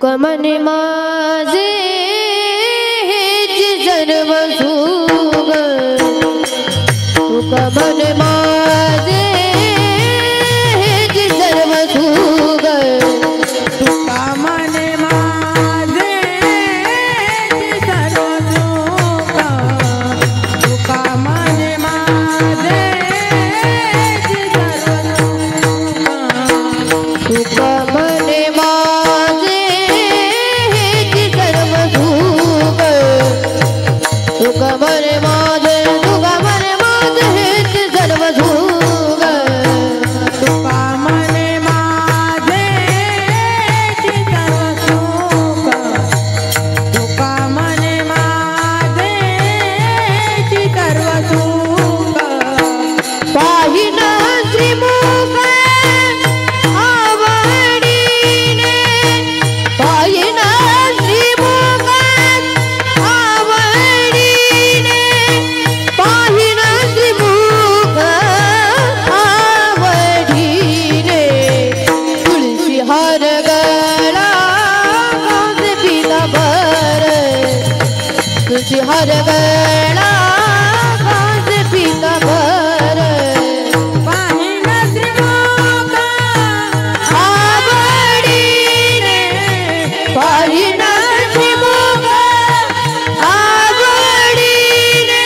तुका मने माझे हेच सर्व सुख तुका मने माझे हेच सर्व सुख तुका मने माझे हेच सर्व सुख तुका मने माझे हेच सर्व सुख तुका मने माझे हेच सर्व सुख तुका मने माझे हेच सर्व सुख तुका मने माझे हेच सर्व सुख तुका मने माझे हेच सर्व सुख पाहिन श्रीमुख आवडीने पाहिन श्रीमुख आवडीने पाहिन श्रीमुख आवडीने तुळशी हार गळा गाज पिता भर तुळशी हार गळा गाज पिता भर पाहिन श्रीमुख आवडीने पाहिन श्रीमुख आवडीने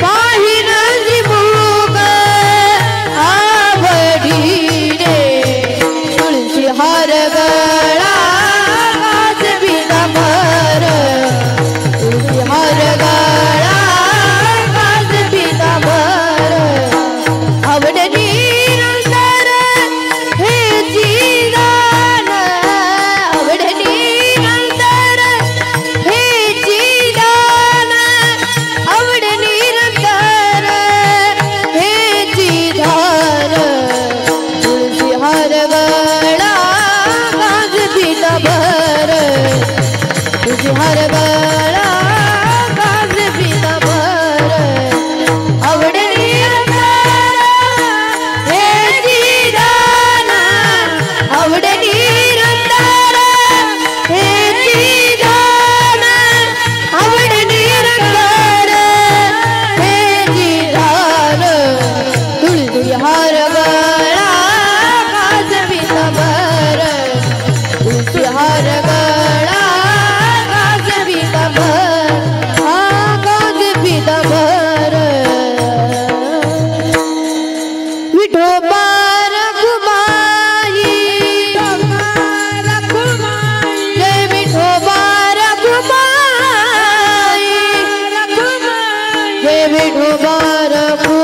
पाहिन श्रीमुख आवडीने तुळशी हार गळा गाज पिता भर तुळशी हार गळा गाज पिता भर आवड निरंतर हे जीवन आवड निरंतर हे जीवन आवड निरंतर हे जीवन तुळशी हार गळा गाज पिता भर तुळशी हार गळा गाज पिता भर आवड निरंतर हे जीवन आवड निरंतर हे जीवन आवड निरंतर हे जीवन तुळशी हार गळा गाज पिता भर तुळशी हार गळा गाज पिता भर हा गाज पिता भर विठोबा रखुमाई जय विठोबा रखुमाई जय विठोबा रखुमाई